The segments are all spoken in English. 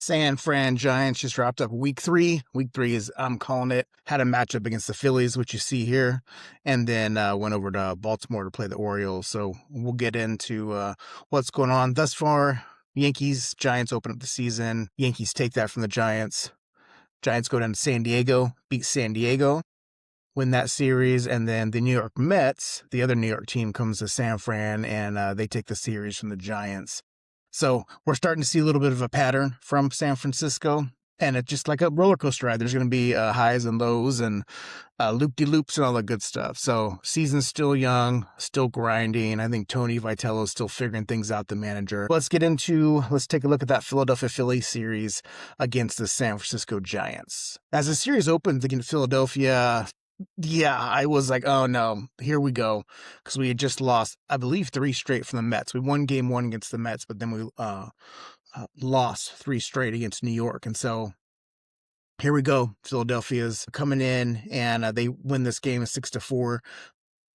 San Fran Giants just wrapped up week 3. Week 3 is, I'm calling it, had a matchup against the Phillies, which you see here, and then went over to Baltimore to play the Orioles. So we'll get into what's going on thus far. Yankees, Giants open up the season. Yankees take that from the Giants. Giants go down to San Diego, beat San Diego, win that series, and then the New York Mets, the other New York team, comes to San Fran, and they take the series from the Giants. So we're starting to see a little bit of a pattern from San Francisco, and it's just like a roller coaster ride. There's going to be highs and lows and loop-de-loops and all that good stuff. So season's still young, still grinding. I think Tony Vitello's still figuring things out, the manager. Let's take a look at that Philadelphia Phillies series against the San Francisco Giants. As the series opens against Philadelphia, yeah, I was like, oh no, here we go. Because we had just lost, I believe, 3 straight from the Mets. We won game 1 against the Mets, but then we lost 3 straight against New York. And so here we go. Philadelphia's coming in, and they win this game 6-4.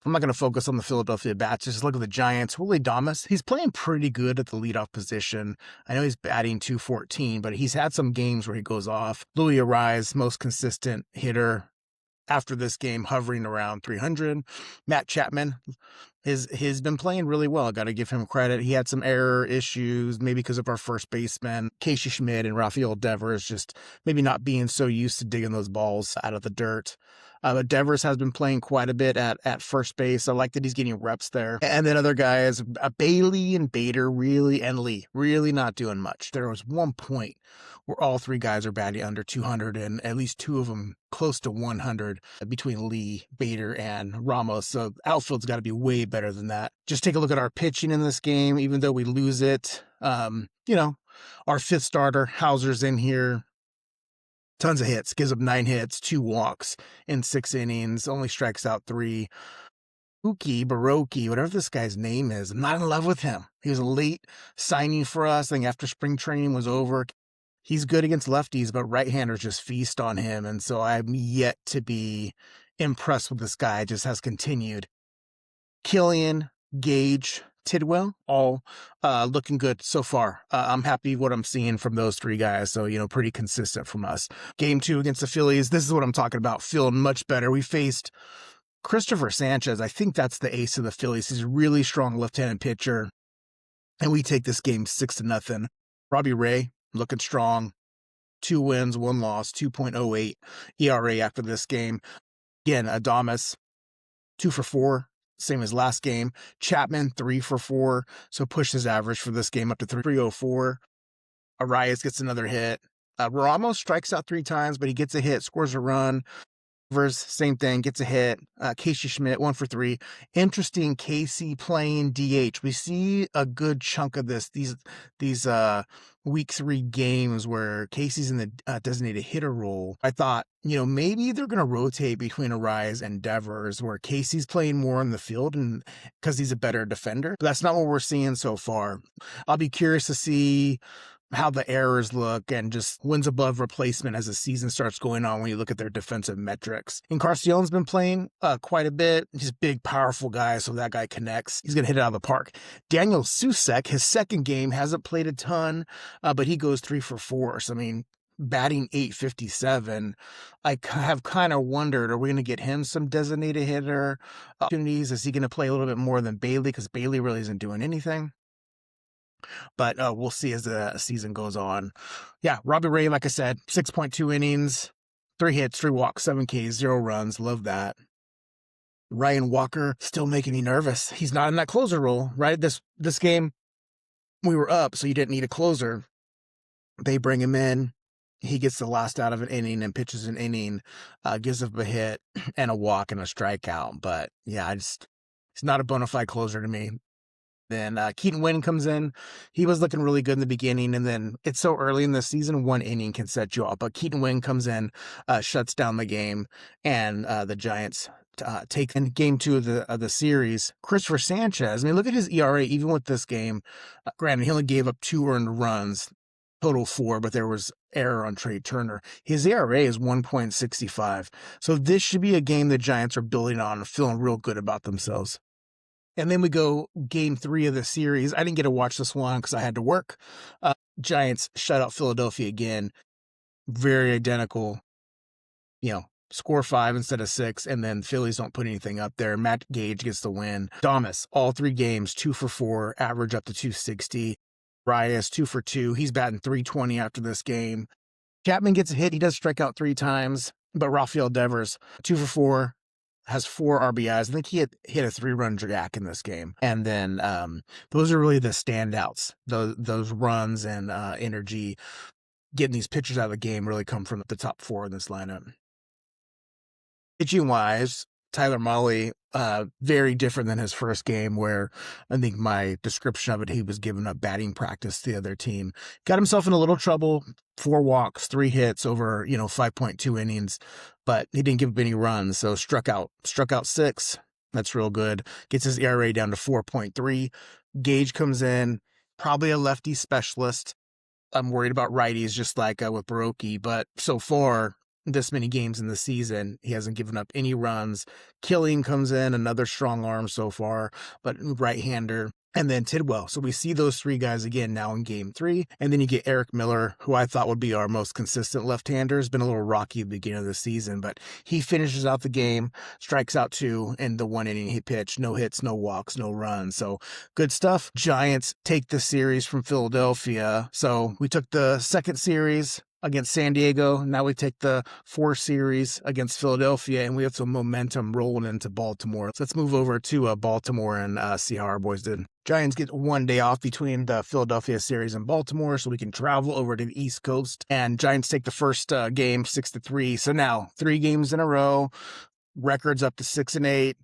I'm not going to focus on the Philadelphia bats. Just look at the Giants. Willie Adames, he's playing pretty good at the leadoff position. I know he's batting .214, but he's had some games where he goes off. Louis Arise, most consistent hitter after this game, hovering around 300. Matt Chapman has been playing really well. Got to give him credit. He had some error issues, maybe because of our first baseman, Casey Schmidt, and Rafael Devers just maybe not being so used to digging those balls out of the dirt. But Devers has been playing quite a bit at first base. I like that he's getting reps there. And then other guys, Bailey and Bader, and Lee, really not doing much. There was one point where all 3 guys are batting under 200, and at least 2 of them close to 100 between Lee, Bader, and Ramos. So outfield's got to be way better than that. Just take a look at our pitching in this game. Even though we lose it, our 5th starter, Hauser's in here. Tons of hits, gives up 9 hits, 2 walks in 6 innings, only strikes out 3. Baroki, whatever this guy's name is, I'm not in love with him. He was a late signing for us. I think after spring training was over. He's good against lefties, but right-handers just feast on him, and so I'm yet to be impressed with this guy. Just has continued. Killian, Gage, Tidwell, all looking good so far. I'm happy what I'm seeing from those 3 guys, so, pretty consistent from us. Game 2 against the Phillies, this is what I'm talking about, feeling much better. We faced Christopher Sanchez. I think that's the ace of the Phillies. He's a really strong left-handed pitcher, and we take this game 6-0. Robbie Ray, looking strong. 2 wins, 1 loss, 2.08 ERA after this game. Again, Adames, 2 for 4, same as last game. Chapman, 3 for 4, so pushed his average for this game up to 304. Arias gets another hit. Ramos strikes out 3 times, but he gets a hit, scores a run. Same thing, gets a hit. Casey Schmidt, 1 for 3. Interesting, Casey playing DH. We see a good chunk of these week 3 games where Casey's in the designated hitter role. I thought, maybe they're going to rotate between Arise and Devers, where Casey's playing more in the field and because he's a better defender. But that's not what we're seeing so far. I'll be curious to see how the errors look and just wins above replacement as the season starts going on when you look at their defensive metrics. Encarnacion's been playing quite a bit. He's a big, powerful guy, so that guy connects. He's going to hit it out of the park. Daniel Susek, his second game, hasn't played a ton, but he goes 3 for 4. So, batting .857, I have kind of wondered, are we going to get him some designated hitter opportunities? Is he going to play a little bit more than Bailey? Because Bailey really isn't doing anything. But we'll see as the season goes on. Yeah, Robbie Ray, like I said, 6.2 innings, 3 hits, 3 walks, 7 Ks, 0 runs. Love that. Ryan Walker still making me nervous. He's not in that closer role, right? This game, we were up, so you didn't need a closer. They bring him in. He gets the last out of an inning and pitches an inning, gives up a hit and a walk and a strikeout. But yeah, he's not a bona fide closer to me. Then Keaton Wynn comes in. He was looking really good in the beginning, and then it's so early in the season, 1 inning can set you up. But Keaton Wynn comes in, shuts down the game, and the Giants take in game 2 of the series. Christopher Sanchez, look at his ERA, even with this game. Granted, he only gave up 2 earned runs, total 4, but there was error on Trey Turner. His ERA is 1.65. So this should be a game the Giants are building on, feeling real good about themselves. And then we go game 3 of the series. I didn't get to watch this one because I had to work. Giants shut out Philadelphia again. Very identical, score 5 instead of 6, and then Phillies don't put anything up there. Matt Gage gets the win. Damas, all 3 games, 2 for 4, average up to 260. Rias, 2 for 2. He's batting 320 after this game. Chapman gets a hit. He does strike out 3 times, but Rafael Devers, 2 for 4, has 4 RBIs. I think he hit a 3-run jack in this game. And then those are really the standouts. Those runs and energy, getting these pitchers out of the game really come from the top 4 in this lineup. Pitching wise, Tyler Mahle, very different than his first game, where I think my description of it, he was giving up batting practice to the other team. Got himself in a little trouble, 4 walks, 3 hits over, 5.2 innings, but he didn't give up any runs. So struck out 6. That's real good. Gets his ERA down to 4.3. Gage comes in, probably a lefty specialist. I'm worried about righties, just like with Baroki, but so far, this many games in the season, he hasn't given up any runs. Killing comes in, another strong arm so far, but right-hander. And then Tidwell. So we see those 3 guys again now in game 3. And then you get Eric Miller, who I thought would be our most consistent left-hander. Has been a little rocky at the beginning of the season, but he finishes out the game, strikes out 2 in the 1 inning he pitched. No hits, no walks, no runs. So good stuff. Giants take the series from Philadelphia. So we took the second series against San Diego. Now we take the 4 series against Philadelphia, and we have some momentum rolling into Baltimore. So let's move over to Baltimore and see how our boys did. Giants get 1 day off between the Philadelphia series and Baltimore, so we can travel over to the East Coast. And Giants take the first game 6-3. So now 3 games in a row, records up to 6-8.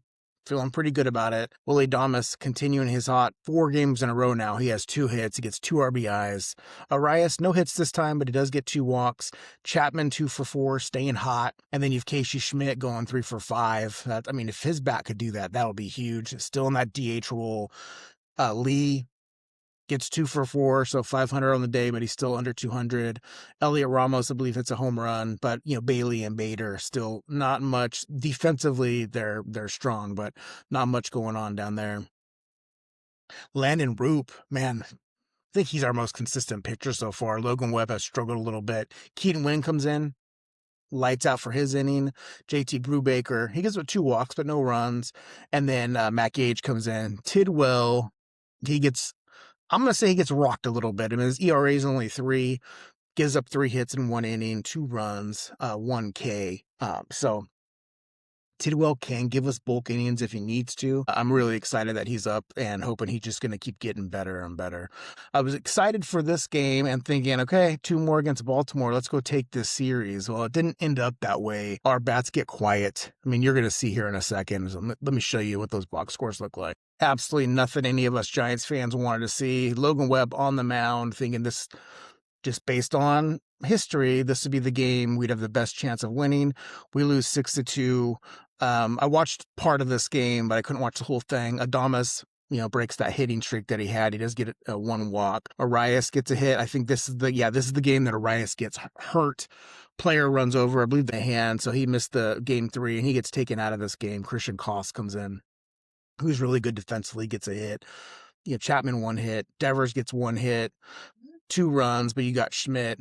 Feeling pretty good about it. Willie Damas continuing his hot 4 games in a row now. He has 2 hits. He gets 2 RBIs. Arias, no hits this time, but he does get 2 walks. Chapman, 2 for 4, staying hot. And then you have Casey Schmidt going 3 for 5. If his bat could do that, that would be huge. Still in that DH role. Lee gets 2 for 4, so 500 on the day, but he's still under 200. Elliot Ramos, I believe, hits a home run, but Bailey and Bader still not much defensively. They're strong, but not much going on down there. Landon Roop, man, I think he's our most consistent pitcher so far. Logan Webb has struggled a little bit. Keaton Wynn comes in, lights out for his inning. JT Brubaker, he gets with 2 walks, but no runs. And then Matt Gage comes in. Tidwell, I'm going to say he gets rocked a little bit. His ERA is only 3, gives up 3 hits in 1 inning, 2 runs, 1 K. So Tidwell can give us bulk innings if he needs to. I'm really excited that he's up and hoping he's just going to keep getting better and better. I was excited for this game and thinking, okay, 2 more against Baltimore. Let's go take this series. Well, it didn't end up that way. Our bats get quiet. You're going to see here in a second. So let me show you what those box scores look like. Absolutely nothing any of us Giants fans wanted to see. Logan Webb on the mound, thinking this, just based on history, this would be the game we'd have the best chance of winning. We lose 6-2. I watched part of this game, but I couldn't watch the whole thing. Adames, breaks that hitting streak that he had. He does get 1 walk. Arias gets a hit. I think this is the game that Arias gets hurt. Player runs over, I believe, the hand, so he missed the game 3, and he gets taken out of this game. Christian Koss comes in, who's really good defensively, gets a hit. Chapman 1 hit. Devers gets 1 hit, 2 runs, but you got Schmidt.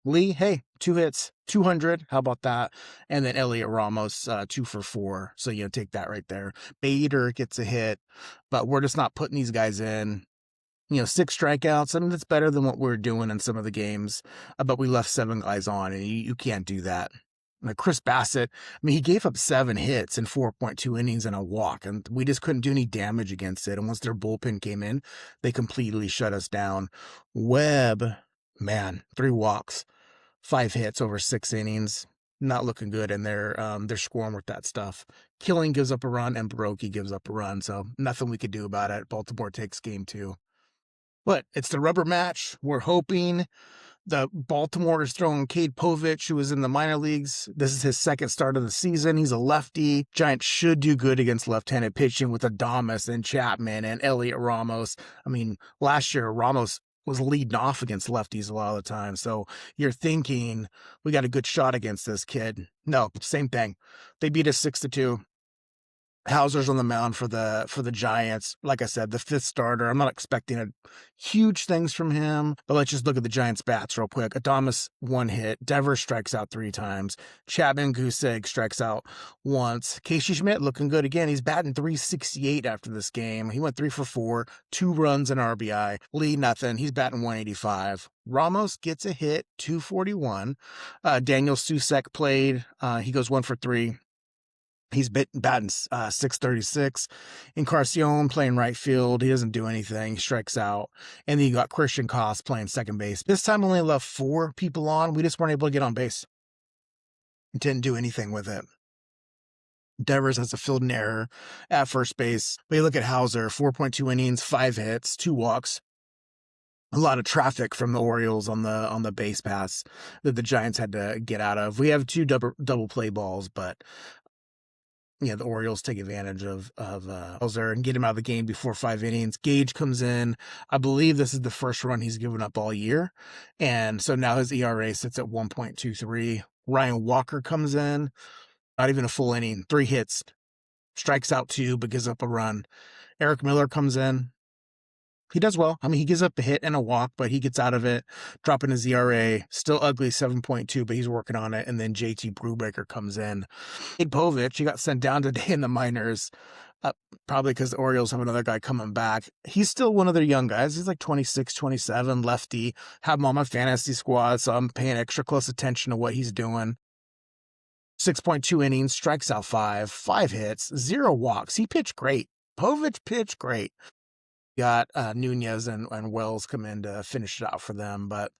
Lee, hey, 2 hits, 200. How about that? And then Elliot Ramos, 2 for 4. So, take that right there. Bader gets a hit, but we're just not putting these guys in. 6 strikeouts. That's better than what we're doing in some of the games, but we left 7 guys on, and you can't do that. Chris Bassett, he gave up 7 hits in 4.2 innings and a walk, and we just couldn't do any damage against it. And once their bullpen came in, they completely shut us down. Webb, man, 3 walks, 5 hits over 6 innings. Not looking good, and they're scoring with that stuff. Killing gives up a run, and Baroki gives up a run, so nothing we could do about it. Baltimore takes game 2. But it's the rubber match. We're hoping. The Baltimore is throwing Cade Povich, who was in the minor leagues. This is his 2nd start of the season. He's a lefty. Giants should do good against left-handed pitching with Adames and Chapman and Elliot Ramos. Last year, Ramos was leading off against lefties a lot of the time. So you're thinking, we got a good shot against this kid. No, same thing. They beat us 6-2. Hauser's on the mound for the Giants. Like I said, the fifth starter. I'm not expecting huge things from him, but let's just look at the Giants' bats real quick. Adames, 1 hit. Devers strikes out 3 times. Chapman Goosegg strikes out once. Casey Schmidt looking good again. He's batting .368 after this game. He went 3 for 4, 2 runs and RBI. Lee, nothing. He's batting .185. Ramos gets a hit, .241. Daniel Susek played. He goes 1 for 3. He's batting .636. Encarnacion playing right field. He doesn't do anything. He strikes out. And then you got Christian Koss playing second base. This time only left 4 people on. We just weren't able to get on base. Didn't do anything with it. Devers has a fielding error at first base. But you look at Hauser, 4.2 innings, 5 hits, 2 walks. A lot of traffic from the Orioles on the base pass that the Giants had to get out of. We have 2 double play balls, but yeah, the Orioles take advantage of Hauser and get him out of the game before 5 innings. Gage comes in. I believe this is the first run he's given up all year. And so now his ERA sits at 1.23. Ryan Walker comes in. Not even a full inning. 3 hits. Strikes out 2, but gives up a run. Eric Miller comes in. He does well. I mean, he gives up a hit and a walk, but he gets out of it, dropping his ERA. Still ugly, 7.2, but he's working on it. And then JT Brubaker comes in. Nate Povich, he got sent down today in the minors, probably because the Orioles have another guy coming back. He's still one of their young guys. He's like 26, 27, lefty. Have him on my fantasy squad, so I'm paying extra close attention to what he's doing. 6.2 innings, strikes out 5 hits, 0 walks. He pitched great. Povich pitched great. Got Nunez and Wells come in to finish it out for them. But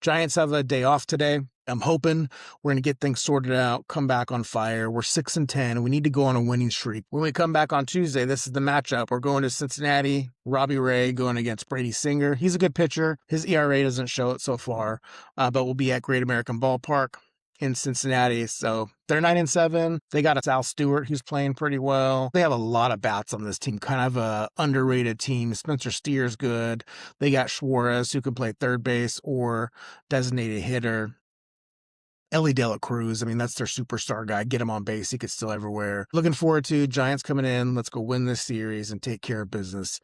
Giants have a day off today. I'm hoping we're going to get things sorted out, come back on fire. We're 6-10. We need to go on a winning streak. When we come back on Tuesday, this is the matchup. We're going to Cincinnati. Robbie Ray going against Brady Singer. He's a good pitcher. His ERA doesn't show it so far, but we'll be at Great American Ballpark in Cincinnati. So they're 9-7. They got a Al Stewart who's playing pretty well. They have a lot of bats on this team, kind of a underrated team. Spencer Steer's good. They got Suarez who can play third base or designated hitter. Ellie De La Cruz, I mean, that's their superstar guy. Get him on base. He could still everywhere. Looking forward to Giants coming in. Let's go win this series and take care of business.